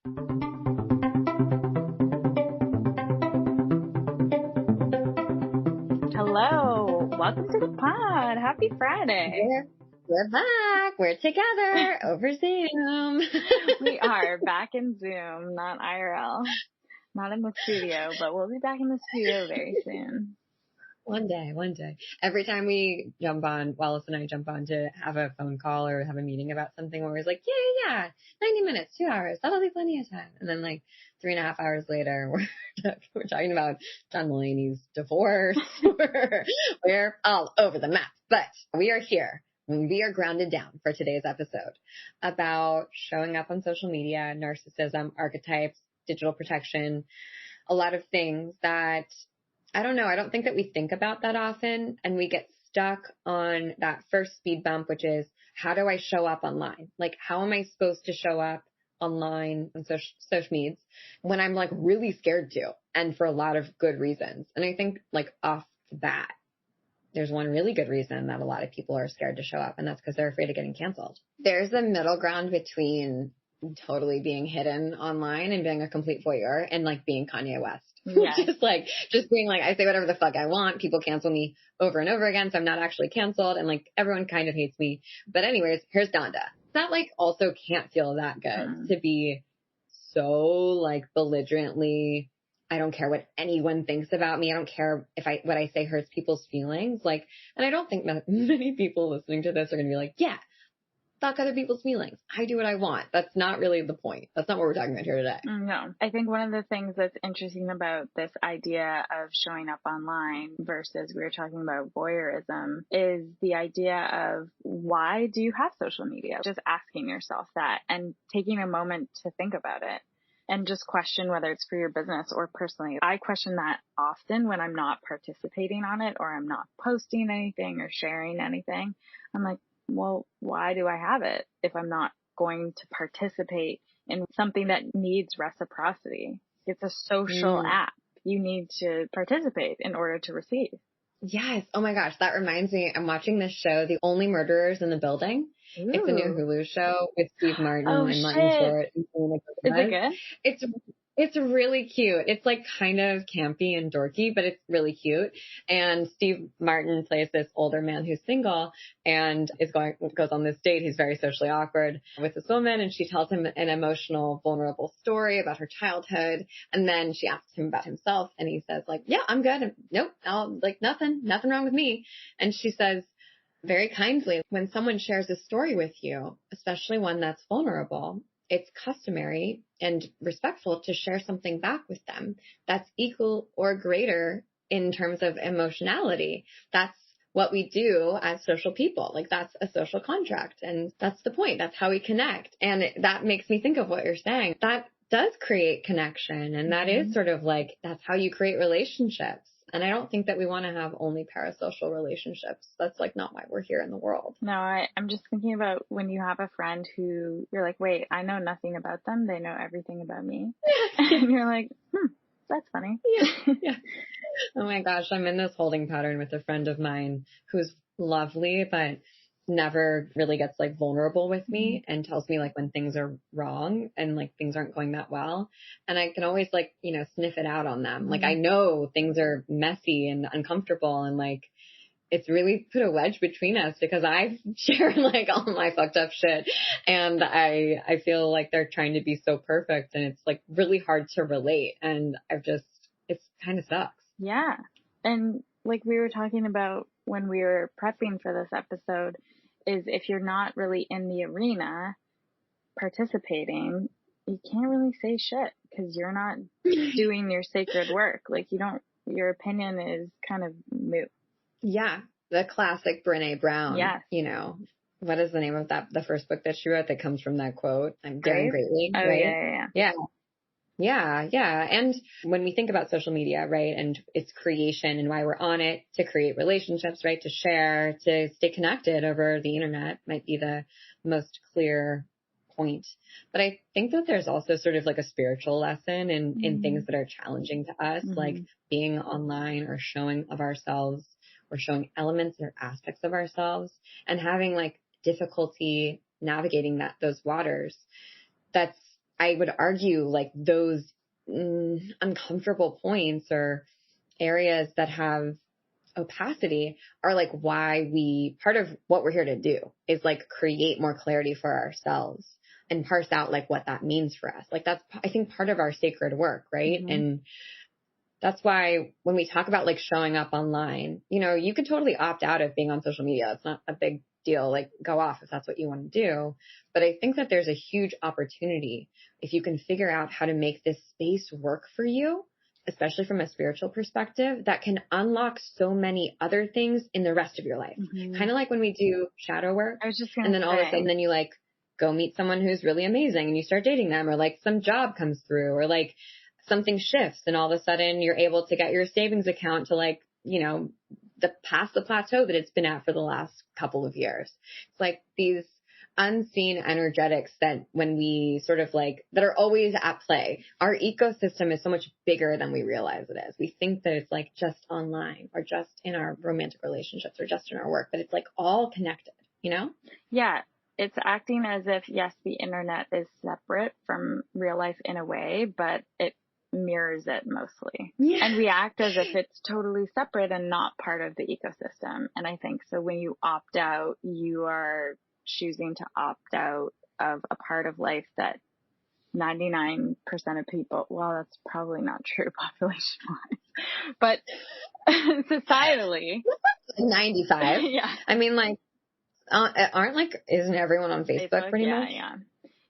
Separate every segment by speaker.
Speaker 1: Hello, welcome to the pod. Happy Friday.
Speaker 2: We're back. We're together over Zoom.
Speaker 1: We are back in Zoom, not IRL, not in the studio, but we'll be back in the studio very soon.
Speaker 2: One day. Every time we jump on, Wallace and I jump on to have a phone call or have a meeting about something, we're always like, yeah, 90 minutes, 2 hours, that'll be plenty of time. And then like 3.5 hours later, we're talking about John Mulaney's divorce. We're all over the map, but we are here. We are grounded down for today's episode about showing up on social media, narcissism, archetypes, digital protection, a lot of things that I don't know. I don't think that we think about that often, and we get stuck on that first speed bump, which is, how do I show up online? Like, how am I supposed to show up online on social medias when I'm like really scared to, and for a lot of good reasons. And I think like off the bat, there's one really good reason that a lot of people are scared to show up, and that's because they're afraid of getting canceled. There's a middle ground between totally being hidden online and being a complete voyeur and like being Kanye West.
Speaker 1: Yes.
Speaker 2: just being like, I say whatever the fuck I want. People cancel me over and over again, so I'm not actually canceled, and like everyone kind of hates me. But anyways, here's Donda. That like also can't feel that good to be so like belligerently, I don't care what anyone thinks about me. I don't care if what I say hurts people's feelings. Like, and I don't think that many people listening to this are going to be like, yeah, fuck other people's feelings. I do what I want. That's not really the point. That's not what we're talking about here today.
Speaker 1: No. I think one of the things that's interesting about this idea of showing up online versus we were talking about voyeurism is the idea of, why do you have social media? Just asking yourself that and taking a moment to think about it and just question whether it's for your business or personally. I question that often when I'm not participating on it or I'm not posting anything or sharing anything. I'm like, well, why do I have it if I'm not going to participate in something that needs reciprocity? It's a social app. You need to participate in order to receive.
Speaker 2: Yes. Oh my gosh. That reminds me. I'm watching this show, The Only Murderers in the Building. Ooh. It's a new Hulu show with Steve Martin and Martin Short.
Speaker 1: Is it good?
Speaker 2: It's really cute. It's like kind of campy and dorky, but it's really cute. And Steve Martin plays this older man who's single and goes on this date. He's very socially awkward with this woman, and she tells him an emotional, vulnerable story about her childhood. And then she asks him about himself, and he says like, yeah, I'm good. And, nope, nothing wrong with me. And she says very kindly, when someone shares a story with you, especially one that's vulnerable, it's customary and respectful to share something back with them that's equal or greater in terms of emotionality. That's what we do as social people. Like, that's a social contract, and that's the point. That's how we connect. And that makes me think of what you're saying. That does create connection, and that is sort of like, that's how you create relationships. And I don't think that we want to have only parasocial relationships. That's like not why we're here in the world.
Speaker 1: No, I'm just thinking about when you have a friend who you're like, wait, I know nothing about them. They know everything about me. And you're like, that's funny.
Speaker 2: Yeah. Oh my gosh. I'm in this holding pattern with a friend of mine who's lovely, but never really gets like vulnerable with me and tells me like when things are wrong and like things aren't going that well. And I can always like, sniff it out on them. Like, I know things are messy and uncomfortable, and like, it's really put a wedge between us because I share like all my fucked up shit, and I feel like they're trying to be so perfect, and it's like really hard to relate. And it's kind of sucks.
Speaker 1: Yeah. And like we were talking about when we were prepping for this episode, is if you're not really in the arena participating, you can't really say shit because you're not doing your sacred work. Like, your opinion is kind of moot.
Speaker 2: Yeah. The classic Brene Brown.
Speaker 1: Yes.
Speaker 2: What is the name of the first book that she wrote that comes from that quote? I'm daring greatly.
Speaker 1: Oh,
Speaker 2: right? Yeah. And when we think about social media, right, and its creation and why we're on it, to create relationships, right, to share, to stay connected over the internet might be the most clear point. But I think that there's also sort of like a spiritual lesson in things that are challenging to us, like being online or showing of ourselves or showing elements or aspects of ourselves and having like difficulty navigating those waters. I would argue like those uncomfortable points or areas that have opacity are like why part of what we're here to do is like create more clarity for ourselves and parse out like what that means for us. Like that's, I think, part of our sacred work, right?
Speaker 1: Mm-hmm.
Speaker 2: And that's why when we talk about like showing up online, you know, you could totally opt out of being on social media. It's not a big deal. Like go off if that's what you want to do. But I think that there's a huge opportunity if you can figure out how to make this space work for you, especially from a spiritual perspective, that can unlock so many other things in the rest of your life.
Speaker 1: Mm-hmm.
Speaker 2: Kind of like when we do shadow work.
Speaker 1: I was just gonna
Speaker 2: and then
Speaker 1: say.
Speaker 2: all of a sudden then you like go meet someone who's really amazing and you start dating them, or like some job comes through, or like something shifts and all of a sudden you're able to get your savings account to like, you know, past the plateau that it's been at for the last couple of years. It's like these unseen energetics that when we sort of like, that are always at play. Our ecosystem is so much bigger than we realize it is. We think that it's like just online or just in our romantic relationships or just in our work, but it's like all connected, you know?
Speaker 1: Yeah. It's acting as if, yes, the internet is separate from real life in a way, but it mirrors it mostly.
Speaker 2: Yeah.
Speaker 1: And we act as if it's totally separate and not part of the ecosystem. And I think so when you opt out, you are choosing to opt out of a part of life that 99% of people, well, that's probably not true population wise, but societally.
Speaker 2: 95.
Speaker 1: Yeah.
Speaker 2: I mean, like, isn't everyone on Facebook pretty much?
Speaker 1: Yeah.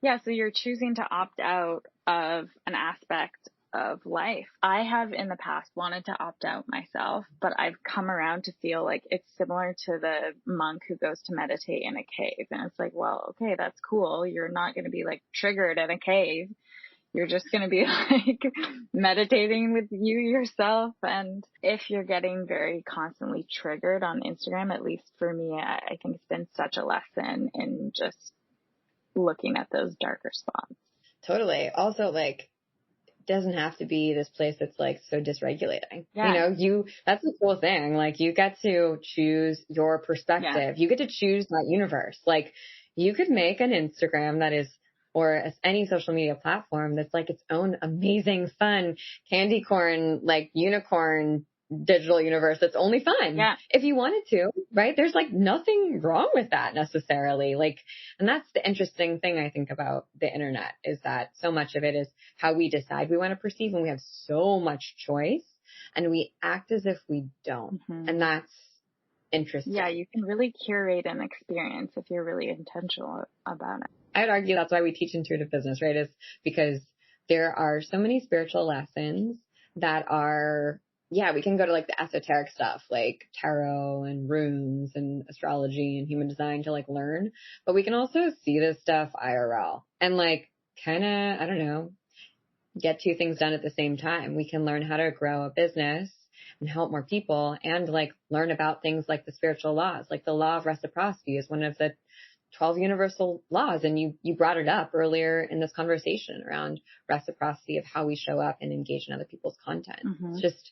Speaker 1: Yeah. So you're choosing to opt out of an aspect of life. I have in the past wanted to opt out myself, but I've come around to feel like it's similar to the monk who goes to meditate in a cave. And it's like, well, okay, that's cool. You're not going to be like triggered in a cave. You're just going to be like meditating with you yourself. And if you're getting very constantly triggered on Instagram, at least for me, I think it's been such a lesson in just looking at those darker spots.
Speaker 2: Totally. Also, like, doesn't have to be this place that's like so dysregulating.
Speaker 1: Yeah.
Speaker 2: You know, that's the cool thing. Like you get to choose your perspective. Yeah. You get to choose that universe. Like you could make an Instagram that is, or any social media platform that's like its own amazing, fun, candy corn, like unicorn digital universe that's only fun.
Speaker 1: Yeah.
Speaker 2: If you wanted to, right? There's like nothing wrong with that necessarily. Like, and that's the interesting thing I think about the internet is that so much of it is how we decide we want to perceive, and we have so much choice and we act as if we don't. Mm-hmm. And that's interesting.
Speaker 1: Yeah. You can really curate an experience if you're really intentional about it.
Speaker 2: I'd argue that's why we teach intuitive business, right? Is because there are so many spiritual lessons that are, yeah, we can go to like the esoteric stuff, like tarot and runes and astrology and human design to like learn, but we can also see this stuff IRL and like kind of, I don't know, get two things done at the same time. We can learn how to grow a business and help more people and like learn about things like the spiritual laws, like the law of reciprocity is one of the 12 universal laws. And you brought it up earlier in this conversation around reciprocity of how we show up and engage in other people's content. Mm-hmm. It's just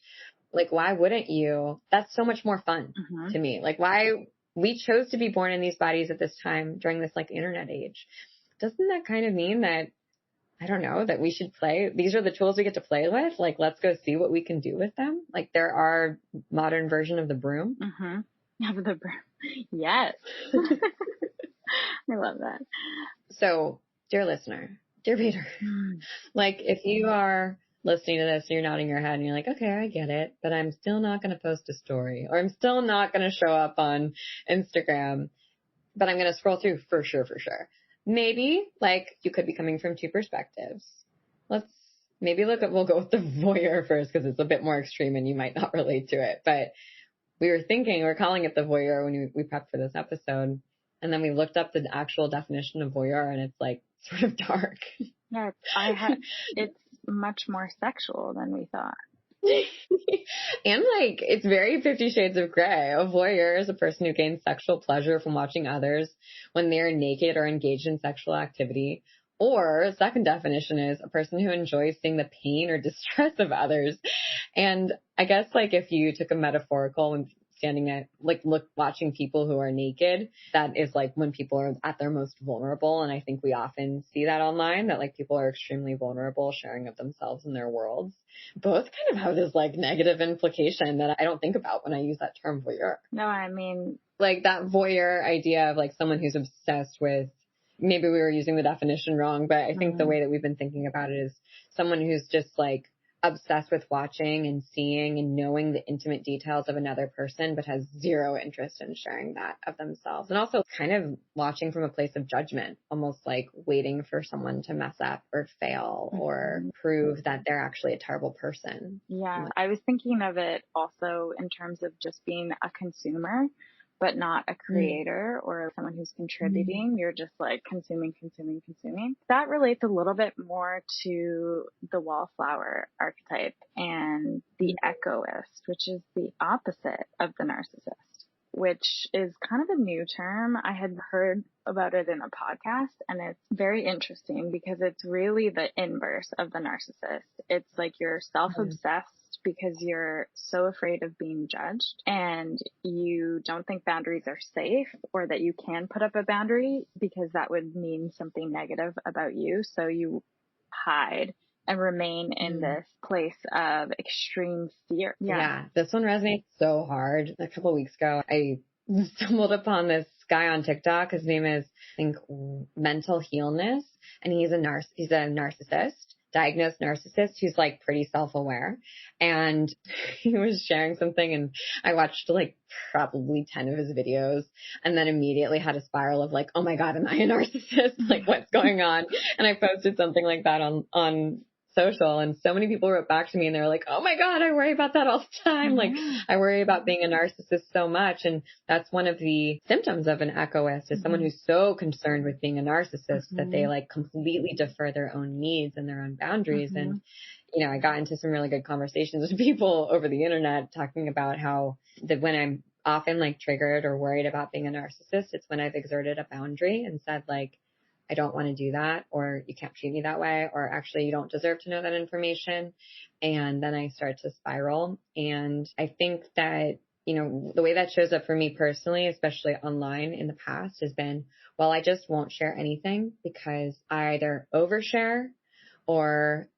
Speaker 2: like, why wouldn't you? That's so much more fun to me. Like why we chose to be born in these bodies at this time during this like internet age. Doesn't that kind of mean that, I don't know, that we should play? These are the tools we get to play with. Like, let's go see what we can do with them. Like there are modern version of the broom.
Speaker 1: Of the broom. Yes. I love that.
Speaker 2: So, dear listener, dear reader, like if you are listening to this, you're nodding your head and you're like, okay, I get it, but I'm still not going to post a story or I'm still not going to show up on Instagram, but I'm going to scroll through for sure. Maybe like you could be coming from two perspectives. We'll go with the voyeur first because it's a bit more extreme and you might not relate to it, but we're calling it the voyeur when we prepped for this episode. And then we looked up the actual definition of voyeur and it's like sort of dark.
Speaker 1: Yeah, it's much more sexual than we thought.
Speaker 2: And like, it's very 50 Shades of Grey. A voyeur is a person who gains sexual pleasure from watching others when they're naked or engaged in sexual activity. Or second definition is a person who enjoys seeing the pain or distress of others. And I guess like if you took a metaphorical and watching people who are naked. That is like when people are at their most vulnerable. And I think we often see that online, that like people are extremely vulnerable, sharing of themselves and their worlds. Both kind of have this like negative implication that I don't think about when I use that term voyeur.
Speaker 1: No, I mean,
Speaker 2: Like that voyeur idea of like someone who's obsessed with, maybe we were using the definition wrong, but I think the way that we've been thinking about it is someone who's just like obsessed with watching and seeing and knowing the intimate details of another person, but has zero interest in sharing that of themselves. And also kind of watching from a place of judgment, almost like waiting for someone to mess up or fail or prove that they're actually a terrible person.
Speaker 1: Yeah, I was thinking of it also in terms of just being a consumer, but not a creator or someone who's contributing. You're just like consuming, consuming, consuming. That relates a little bit more to the wallflower archetype and the egoist, which is the opposite of the narcissist, which is kind of a new term. I had heard about it in a podcast, and it's very interesting because it's really the inverse of the narcissist. It's like you're self-obsessed because you're so afraid of being judged and you don't think boundaries are safe, or that you can put up a boundary because that would mean something negative about you. So you hide and remain in this place of extreme fear.
Speaker 2: Yeah, this one resonates so hard. A couple of weeks ago, I stumbled upon this guy on TikTok. His name is, I think, Mental Healness, and he's a narcissist, diagnosed narcissist who's like pretty self-aware. And he was sharing something, and I watched like probably 10 of his videos, and then immediately had a spiral of like, oh my God, am I a narcissist? Like, what's going on? And I posted something like that on social, and so many people wrote back to me and they were like, oh my God, I worry about that all the time. Like, I worry about being a narcissist so much. And that's one of the symptoms of an egoist, is someone who's so concerned with being a narcissist that they like completely defer their own needs and their own boundaries. And, you know, I got into some really good conversations with people over the internet talking about how that when I'm often like triggered or worried about being a narcissist, it's when I've exerted a boundary and said like, I don't want to do that, or you can't treat me that way, or actually you don't deserve to know that information. And then I start to spiral. And I think that, you know, the way that shows up for me personally, especially online in the past, has been, well, I just won't share anything because I either overshare or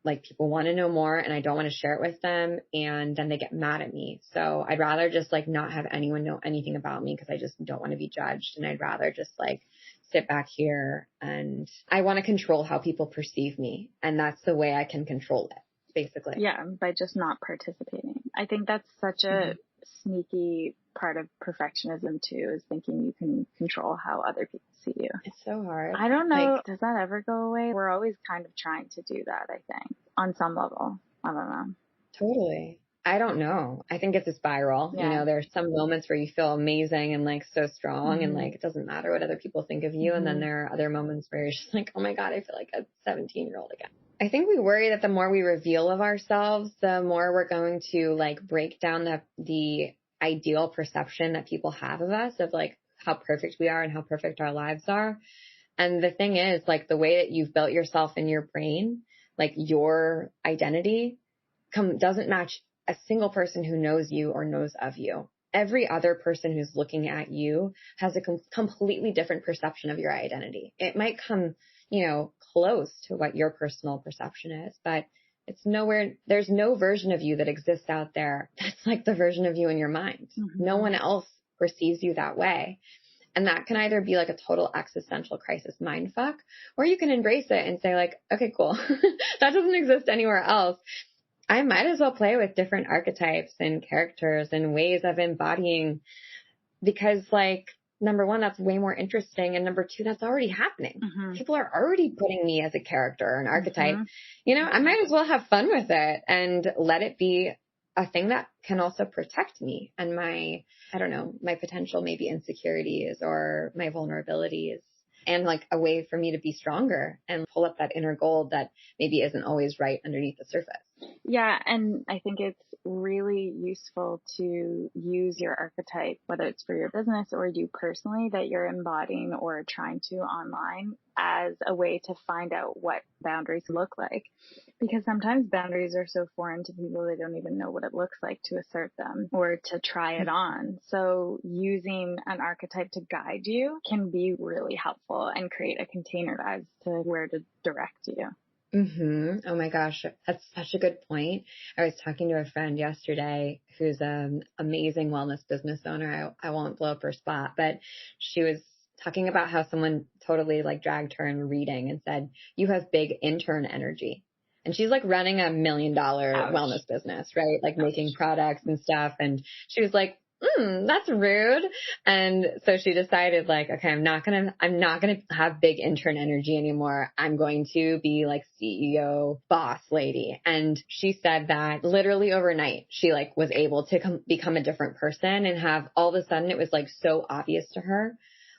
Speaker 2: like people want to know more and I don't want to share it with them, and then they get mad at me. So I'd rather just like not have anyone know anything about me because I just don't want to be judged. And I'd rather just like sit back here, and I want to control how people perceive me. And that's the way I can control it, basically.
Speaker 1: Yeah, by just not participating. I think that's such a sneaky part of perfectionism too, is thinking you can control how other people see you.
Speaker 2: It's so hard.
Speaker 1: I don't know. Does that ever go away? We're always kind of trying to do that, I think, on some level. I don't know.
Speaker 2: Totally. I don't know. I think it's a spiral. You know, there's some moments where you feel amazing and like so strong and like it doesn't matter what other people think of you. And then there are other moments where you're just like, oh my God, I feel like a 17-year-old again. I think we worry that the more we reveal of ourselves, the more we're going to like break down the ideal perception that people have of us, of like how perfect we are and how perfect our lives are. And the thing is, like, the way that you've built yourself in your brain, like your identity doesn't match a single person who knows you or knows of you. Every other person who's looking at you has a completely different perception of your identity. It might come, you know, close to what your personal perception is, but it's nowhere, there's no version of you that exists out there that's like the version of you in your mind. No one else perceives you that way. And that can either be like a total existential crisis mindfuck, or you can embrace it and say like, okay, cool. That doesn't exist anywhere else. I might as well play with different archetypes and characters and ways of embodying, because like, number one, that's way more interesting. And number two, that's already happening. People are already putting me as a character or an archetype. You know, I might as well have fun with it and let it be a thing that can also protect me and my, I don't know, my potential maybe insecurities or my vulnerabilities, and like a way for me to be stronger and pull up that inner gold that maybe isn't always right underneath the surface.
Speaker 1: Yeah, and I think it's really useful to use your archetype, whether it's for your business or you personally, that you're embodying or trying to online as a way to find out what boundaries look like. Because sometimes boundaries are so foreign to people, they don't even know what it looks like to assert them or to try it on. So using an archetype to guide you can be really helpful and create a container as to where to direct you.
Speaker 2: Oh my gosh, that's such a good point. I was talking to a friend yesterday who's an amazing wellness business owner. I won't blow up her spot, but she was talking about how someone totally like dragged her in reading and said, "You have big intern energy." And she's like running $1 million
Speaker 1: Ouch.
Speaker 2: wellness business, right? Like making products and stuff. And she was like, that's rude. And so she decided like, okay, I'm not going to have big intern energy anymore. I'm going to be like CEO boss lady. And she said that literally overnight, she like was able to become a different person and have all of a sudden it was like so obvious to her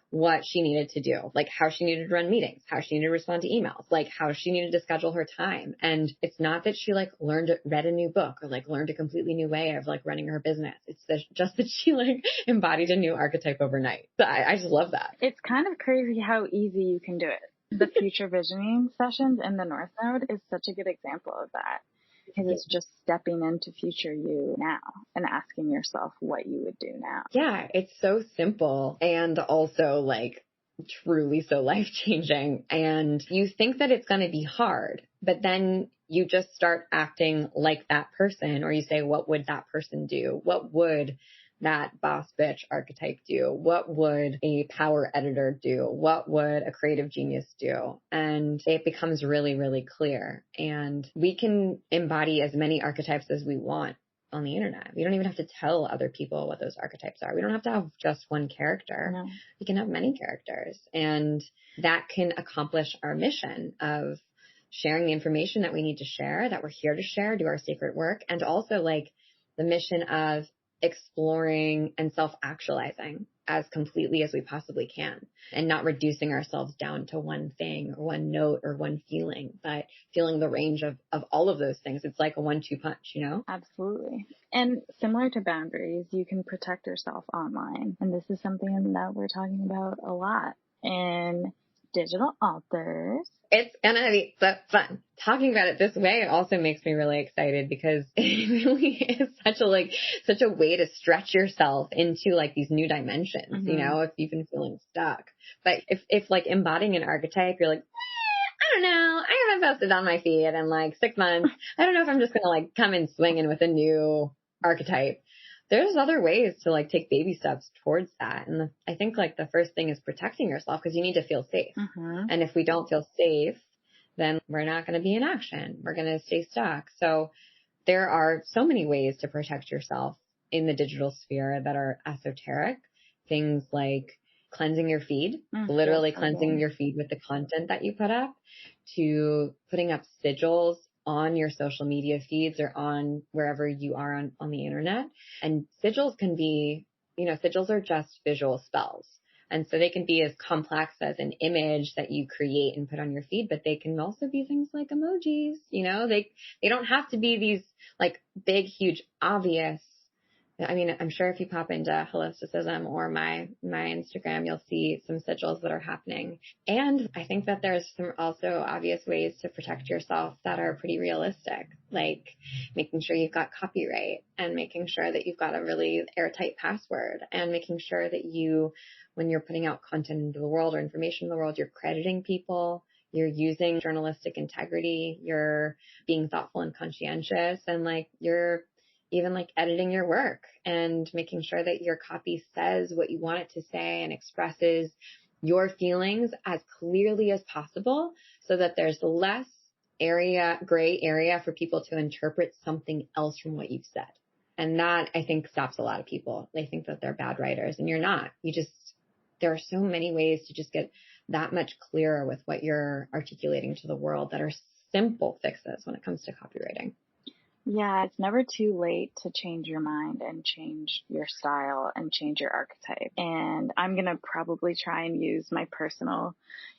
Speaker 2: what she needed to do, like how she needed to run meetings, how she needed to respond to emails, like how she needed to schedule her time. And it's not that she like read a new book or like learned a completely new way of like running her business. It's just that she like embodied a new archetype overnight. So I just love that.
Speaker 1: It's kind of crazy how easy you can do it. The future visioning sessions in the North Node is such a good example of that, because it's just stepping into future you now and asking yourself what you would do now.
Speaker 2: Yeah, it's so simple and also like truly so life changing. And you think that it's going to be hard, but then you just start acting like that person, or you say, what would that person do? What would that boss bitch archetype do? What would a power editor do? What would a creative genius do? And it becomes really, really clear. And we can embody as many archetypes as we want on the internet. We don't even have to tell other people what those archetypes are. We don't have to have just one character.
Speaker 1: No.
Speaker 2: We can have many characters, and that can accomplish our mission of sharing the information that we need to share, that we're here to share, do our sacred work, and also like the mission of exploring and self-actualizing as completely as we possibly can, and not reducing ourselves down to one thing or one note or one feeling, but feeling the range of all of those things. It's like a 1-2 punch, you know?
Speaker 1: Absolutely. And similar to boundaries, you can protect yourself online. And this is something that we're talking about a lot in digital authors.
Speaker 2: It's gonna be so fun. Talking about it this way, it also makes me really excited because it really is such a way to stretch yourself into like these new dimensions, you know, if you've been feeling stuck. But if like embodying an archetype, you're like, I don't know, I haven't posted on my feed in like 6 months. I don't know if I'm just gonna like come in swinging with a new archetype. There's other ways to like take baby steps towards that. And I think like the first thing is protecting yourself, because you need to feel safe. And if we don't feel safe, then we're not going to be in action. We're going to stay stuck. So there are so many ways to protect yourself in the digital sphere that are esoteric. Things like cleansing your feed, literally cleansing your feed with the content that you put up, to putting up sigils on your social media feeds or on wherever you are on the internet. And sigils can be, you know, sigils are just visual spells. And so they can be as complex as an image that you create and put on your feed, but they can also be things like emojis. You know, they don't have to be these like big, huge, obvious. I mean, I'm sure if you pop into Holisticism or my Instagram, you'll see some sigils that are happening. And I think that there's some also obvious ways to protect yourself that are pretty realistic, like making sure you've got copyright and making sure that you've got a really airtight password, and making sure that you, when you're putting out content into the world or information in the world, you're crediting people, you're using journalistic integrity, you're being thoughtful and conscientious, and like you're even like editing your work and making sure that your copy says what you want it to say and expresses your feelings as clearly as possible, so that there's less gray area for people to interpret something else from what you've said. And that, I think, stops a lot of people. They think that they're bad writers, and you're not. There are so many ways to just get that much clearer with what you're articulating to the world that are simple fixes when it comes to copywriting.
Speaker 1: Yeah, it's never too late to change your mind and change your style and change your archetype. And I'm going to probably try and use my personal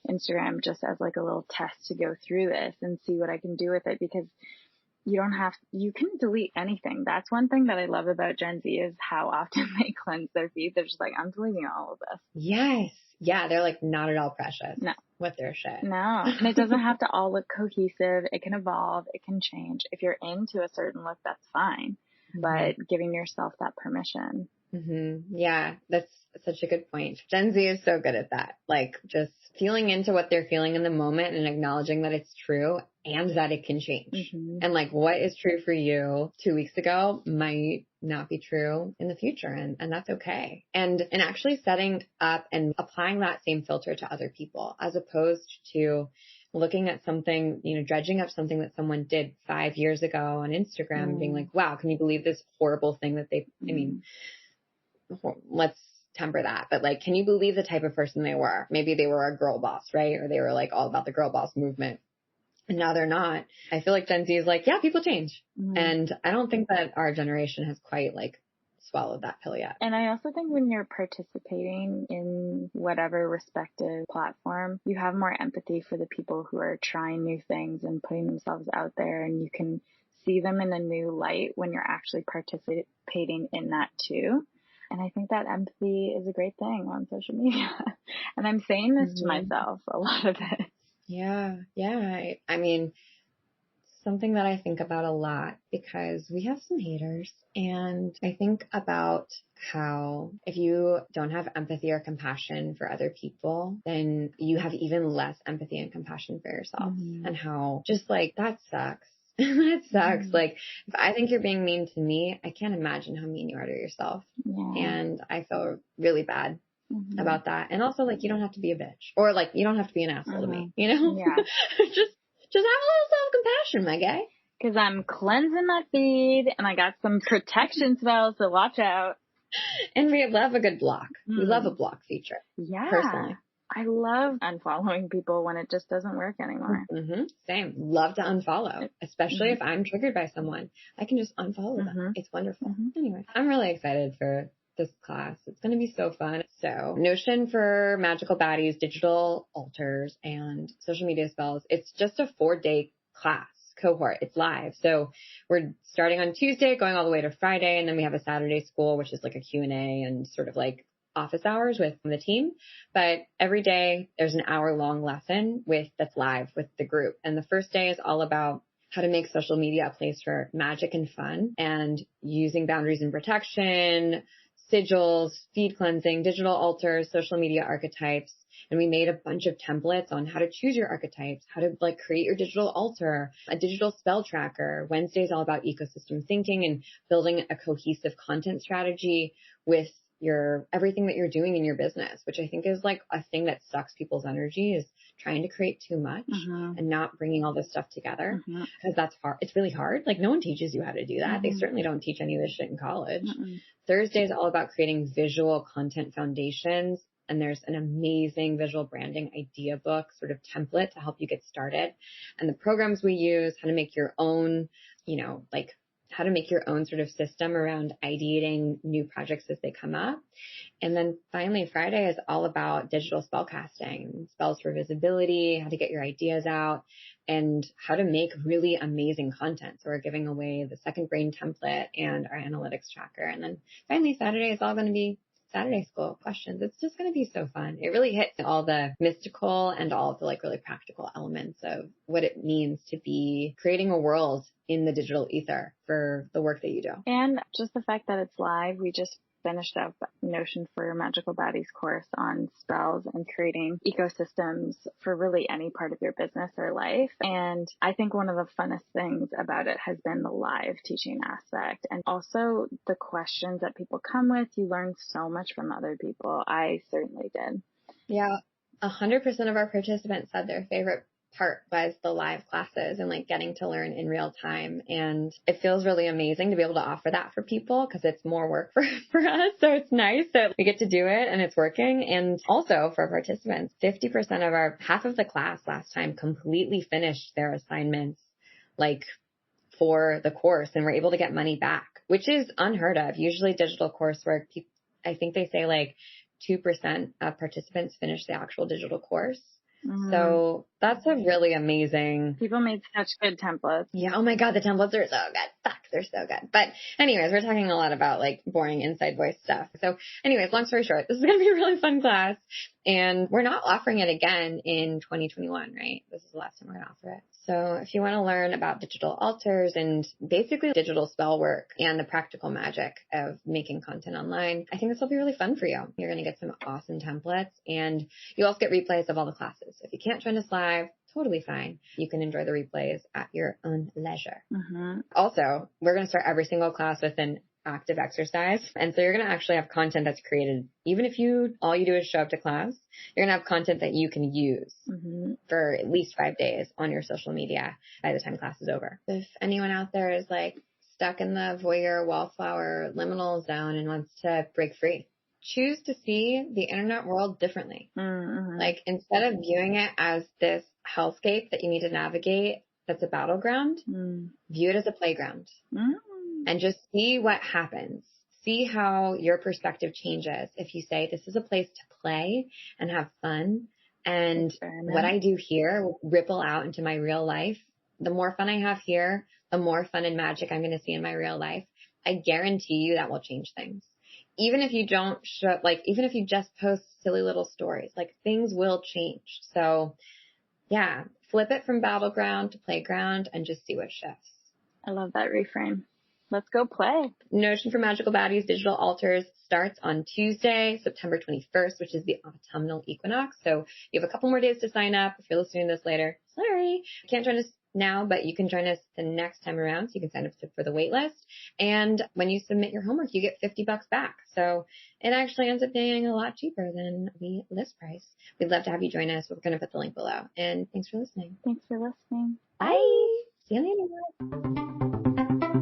Speaker 1: Instagram just as like a little test to go through this and see what I can do with it, because you can delete anything. That's one thing that I love about Gen Z is how often they cleanse their feed. They're just like, I'm deleting all of this.
Speaker 2: Yes. Yeah. They're like not at all precious
Speaker 1: No.
Speaker 2: with their shit.
Speaker 1: No. And it doesn't have to all look cohesive. It can evolve. It can change. If you're into a certain look, that's fine. But giving yourself that permission.
Speaker 2: Yeah, that's such a good point. Gen Z is so good at that. Like just feeling into what they're feeling in the moment and acknowledging that it's true and that it can change. And like what is true for you 2 weeks ago might not be true in the future. And that's okay. And actually setting up and applying that same filter to other people as opposed to looking at something, dredging up something that someone did 5 years ago on Instagram and being like, wow, can you believe this horrible thing that I mean, let's temper that. But like, can you believe the type of person they were? Maybe they were a girl boss, right? Or they were like all about the girl boss movement. And now they're not. I feel like Gen Z is like, yeah, people change. And I don't think that our generation has quite like swallowed that pill yet.
Speaker 1: And I also think when you're participating in whatever respective platform, you have more empathy for the people who are trying new things and putting themselves out there, and you can see them in a new light when you're actually participating in that too. And I think that empathy is a great thing on social media. And I'm saying this to myself a lot of it.
Speaker 2: Yeah. I mean, something that I think about a lot because we have some haters, and I think about how if you don't have empathy or compassion for other people, then you have even less empathy and compassion for yourself, and how just like that sucks. That sucks. Like if I think you're being mean to me, I can't imagine how mean you are to yourself. And I feel really bad about that. And also like, you don't have to be a bitch, or like, you don't have to be an asshole to me,
Speaker 1: Yeah.
Speaker 2: just have a little self-compassion, my guy.
Speaker 1: Because I'm cleansing my feed and I got some protection spells, so watch out.
Speaker 2: And we love a good block. We love a block feature.
Speaker 1: Yeah.
Speaker 2: Personally.
Speaker 1: I love unfollowing people when it just doesn't work anymore.
Speaker 2: Same. Love to unfollow, especially if I'm triggered by someone. I can just unfollow them. It's wonderful. Anyway, I'm really excited for this class. It's going to be so fun. So Notion for Magical Baddies, Digital Altars, and Social Media Spells. It's just a 4-day class cohort. It's live. So we're starting on Tuesday, going all the way to Friday. And then we have a Saturday school, which is like a Q&A and sort of like office hours with the team. But every day there's an hour-long lesson that's live with the group. And the first day is all about how to make social media a place for magic and fun, and using boundaries and protection, sigils, feed cleansing, digital altars, social media archetypes. And we made a bunch of templates on how to choose your archetypes, how to like create your digital altar, a digital spell tracker. Wednesday is all about ecosystem thinking and building a cohesive content strategy with everything that you're doing in your business, which I think is like a thing that sucks people's energy, is trying to create too much and not bringing all this stuff together, because that's hard. It's really hard. Like no one teaches you how to do that. They certainly don't teach any of this shit in college. Thursday is all about creating visual content foundations. And there's an amazing visual branding idea book sort of template to help you get started. And the programs we use, how to make your own, how to make your own sort of system around ideating new projects as they come up. And then finally, Friday is all about digital spell casting, spells for visibility, how to get your ideas out, and how to make really amazing content. So we're giving away the Second Brain template and our analytics tracker. And then finally, Saturday is all going to be Saturday school questions. It's just going to be so fun. It really hits all the mystical and all of the like really practical elements of what it means to be creating a world in the digital ether for the work that you do.
Speaker 1: And just the fact that it's live, we just finished up Notion for Magical Baddies course on spells and creating ecosystems for really any part of your business or life. And I think one of the funnest things about it has been the live teaching aspect, and also the questions that people come with. You learn so much from other people. I certainly did.
Speaker 2: Yeah. 100% of our participants said their favorite part was the live classes and like getting to learn in real time. And it feels really amazing to be able to offer that for people, because it's more work for us. So it's nice that we get to do it and it's working. And also for participants, 50% half of the class last time completely finished their assignments like for the course and were able to get money back, which is unheard of. Usually digital coursework, I think they say like 2% of participants finish the actual digital course. So That's a really amazing.
Speaker 1: People made such good templates.
Speaker 2: Yeah. Oh my God. The templates are so good. Fuck. They're so good. But anyways, we're talking a lot about like boring inside voice stuff. So anyways, long story short, this is going to be a really fun class, and we're not offering it again in 2021, right? This is the last time we're going to offer it. So if you want to learn about digital altars and basically digital spell work and the practical magic of making content online, I think this will be really fun for you. You're going to get some awesome templates, and you also get replays of all the classes. If you can't join us live, totally fine. You can enjoy the replays at your own leisure.
Speaker 1: Mm-hmm.
Speaker 2: Also, we're going to start every single class with an active exercise. And so you're going to actually have content that's created. Even if all you do is show up to class, you're going to have content that you can use for at least 5 days on your social media by the time class is over. If anyone out there is like stuck in the voyeur, wallflower, liminal zone and wants to break free, choose to see the internet world differently.
Speaker 1: Mm-hmm.
Speaker 2: Like, instead of viewing it as this hellscape that you need to navigate, that's a battleground, view it as a playground and just see what happens. See how your perspective changes if you say, this is a place to play and have fun. And what I do here will ripple out into my real life. The more fun I have here, the more fun and magic I'm going to see in my real life. I guarantee you that will change things. Even if you don't show, like, even if you just post silly little stories, like, things will change. So yeah, flip it from battleground to playground and just see what shifts.
Speaker 1: I love that reframe. Let's go play.
Speaker 2: Notion for Magical Baddies Digital Altars starts on Tuesday, September 21st, which is the autumnal equinox. So you have a couple more days to sign up. If you're listening to this later, sorry, you can't join us now, but you can join us the next time around. So you can sign up for the wait list. And when you submit your homework, you get $50 back. So it actually ends up being a lot cheaper than the list price. We'd love to have you join us. We're going to put the link below. And thanks for listening.
Speaker 1: Thanks for listening.
Speaker 2: Bye. See you later.